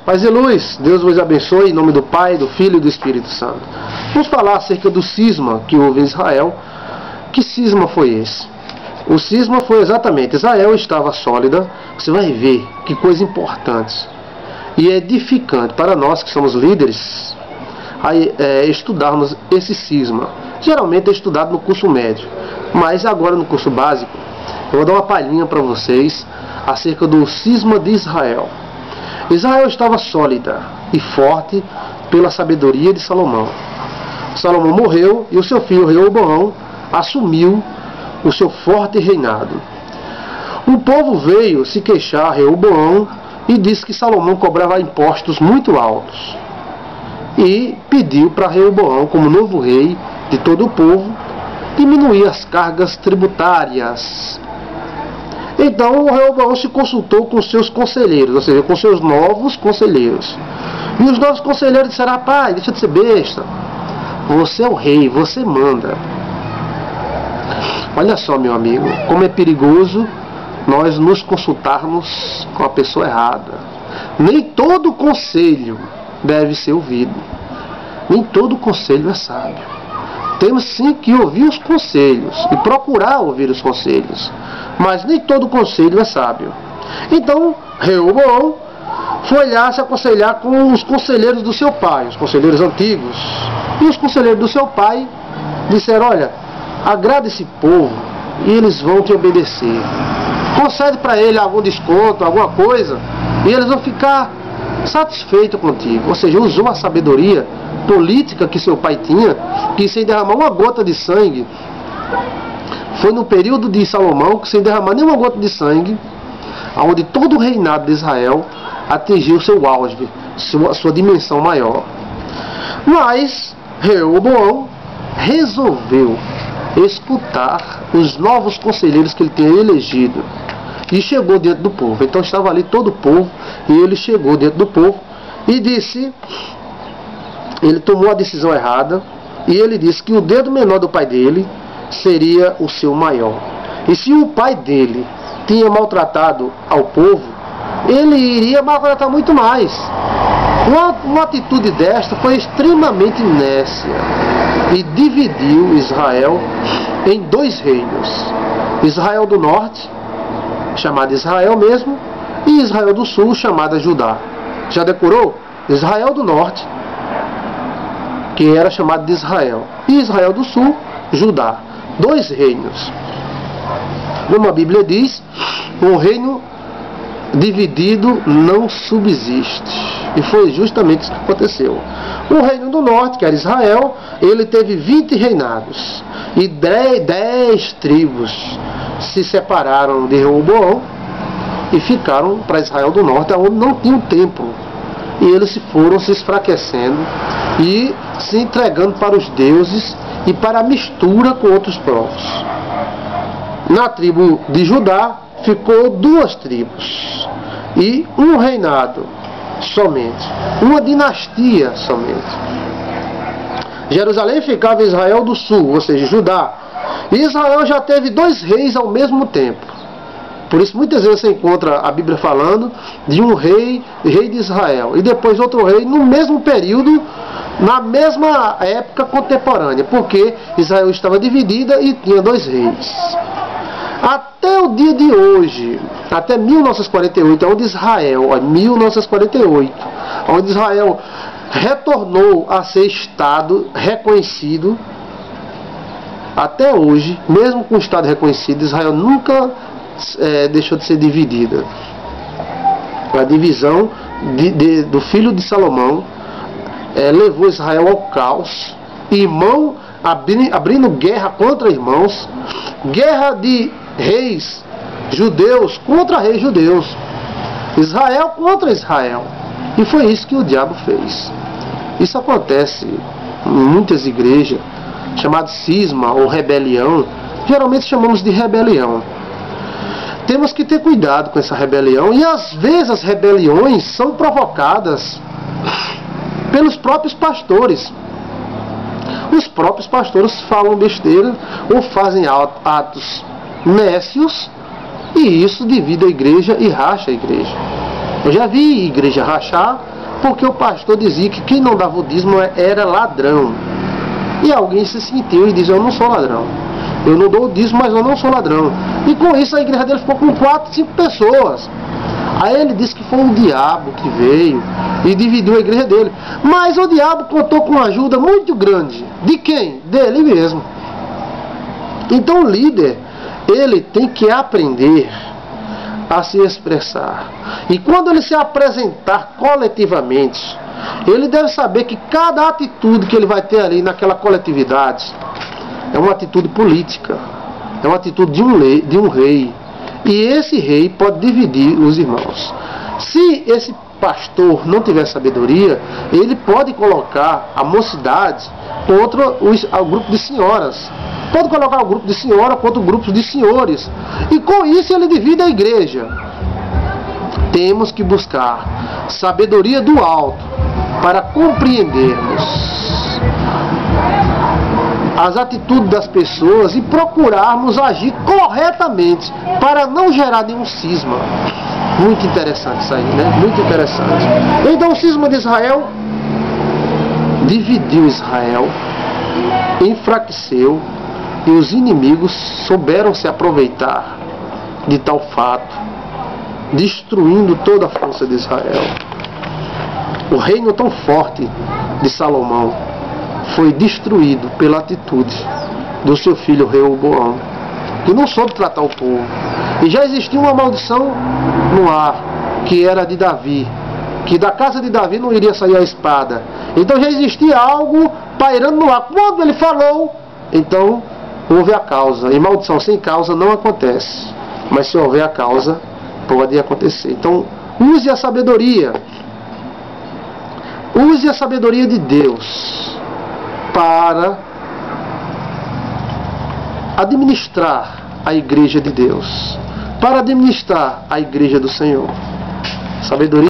Paz e luz, Deus vos abençoe em nome do Pai, do Filho e do Espírito Santo. Vamos falar acerca do cisma que houve em Israel. Que cisma foi esse? O cisma foi exatamente, Israel estava sólida. Você vai ver que coisa importante e edificante para nós que somos líderes estudarmos esse cisma. Geralmente é estudado no curso médio, mas agora no curso básico eu vou dar uma palhinha para vocês acerca do cisma de Israel. Israel estava sólida e forte pela sabedoria de Salomão. Salomão morreu e o seu filho Reoboão assumiu o seu forte reinado. Um povo veio se queixar a Reoboão e disse que Salomão cobrava impostos muito altos. E pediu para Reoboão, como novo rei de todo o povo, diminuir as cargas tributárias. Então o Reoboão se consultou com seus conselheiros, ou seja, com seus novos conselheiros. E os novos conselheiros disseram: rapaz, deixa de ser besta. Você é o rei, você manda. Olha só, meu amigo, como é perigoso nós nos consultarmos com a pessoa errada. Nem todo conselho deve ser ouvido. Nem todo conselho é sábio. Temos sim que ouvir os conselhos e procurar ouvir os conselhos. Mas nem todo conselho é sábio. Então, Reoboão foi lá se aconselhar com os conselheiros do seu pai, os conselheiros antigos. E os conselheiros do seu pai disseram: olha, agrada esse povo e eles vão te obedecer. Concede para ele algum desconto, alguma coisa, e eles vão ficar satisfeitos contigo. Ou seja, usou a sabedoria política que seu pai tinha, que sem derramar uma gota de sangue, foi no período de Salomão que sem derramar nenhuma gota de sangue, onde todo o reinado de Israel atingiu seu auge, sua dimensão maior. Mas Reoboão resolveu escutar os novos conselheiros que ele tinha elegido e chegou diante do povo. Então estava ali todo o povo e ele chegou diante do povo e disse, ele tomou a decisão errada e ele disse que o dedo menor do pai dele seria o seu maior. E se o pai dele tinha maltratado ao povo, ele iria maltratar muito mais. Uma atitude desta foi extremamente nécia e dividiu Israel em dois reinos: Israel do norte, chamada Israel mesmo, e Israel do sul, chamada Judá. Já decorou? Israel do norte, que era chamado de Israel, e Israel do sul, Judá. Dois reinos. Como a Bíblia diz, um reino dividido não subsiste. E foi justamente isso que aconteceu. O reino do norte, que era Israel, ele teve 20 reinados. E 10 tribos se separaram de Reoboão e ficaram para Israel do norte, onde não tinha um templo. E eles foram se enfraquecendo e se entregando para os deuses e para a mistura com outros povos. Na tribo de Judá ficou 2 tribos e um reinado somente, uma dinastia somente. Jerusalém ficava em Israel do sul, ou seja, Judá. E Israel já teve 2 reis ao mesmo tempo. Por isso muitas vezes você encontra a Bíblia falando de um rei de Israel, e depois outro rei no mesmo período, na mesma época contemporânea, porque Israel estava dividida e tinha 2 reis. Até o dia de hoje, até 1948, onde Israel, 1948, onde Israel retornou a ser Estado reconhecido, até hoje, mesmo com o Estado reconhecido, Israel nunca deixou de ser dividida. A divisão do filho de Salomão levou Israel ao caos, irmão abrindo guerra contra irmãos, guerra de reis judeus contra reis judeus, Israel contra Israel. E foi isso que o diabo fez. Isso acontece em muitas igrejas, chamado cisma ou rebelião. Geralmente chamamos de rebelião. Temos que ter cuidado com essa rebelião, e às vezes as rebeliões são provocadas pelos próprios pastores. Os próprios pastores falam besteira ou fazem atos nécios, e isso divide a igreja e racha a igreja. Eu já vi igreja rachar porque o pastor dizia que quem não dava o dízimo era ladrão. E alguém se sentiu e disse: eu não sou ladrão, eu não dou o dízimo, mas eu não sou ladrão. E com isso a igreja dele ficou com 4, 5 pessoas. Aí ele disse que foi o diabo que veio e dividiu a igreja dele. Mas o diabo contou com uma ajuda muito grande. De quem? Dele mesmo. Então o líder, ele tem que aprender a se expressar. E quando ele se apresentar coletivamente, ele deve saber que cada atitude que ele vai ter ali naquela coletividade é uma atitude política, é uma atitude de um rei. E esse rei pode dividir os irmãos. Se esse pastor não tiver sabedoria, ele pode colocar a mocidade contra o grupo de senhoras. Pode colocar o grupo de senhora contra o grupo de senhores. E com isso ele divide a igreja. Temos que buscar sabedoria do alto para compreendermos as atitudes das pessoas e procurarmos agir corretamente para não gerar nenhum cisma. Muito interessante isso aí, né? Muito interessante. Então o cisma de Israel dividiu Israel, enfraqueceu, e os inimigos souberam se aproveitar de tal fato, destruindo toda a força de Israel. O reino tão forte de Salomão foi destruído pela atitude do seu filho Reoboão, que não soube tratar o povo. E já existia uma maldição no ar, que era de Davi, que da casa de Davi não iria sair a espada. Então já existia algo pairando no ar. Quando ele falou, então houve a causa. E maldição sem causa não acontece, mas se houver a causa, pode acontecer. Então use a sabedoria. Use a sabedoria de Deus para administrar a igreja de Deus, para administrar a igreja do Senhor. Sabedoria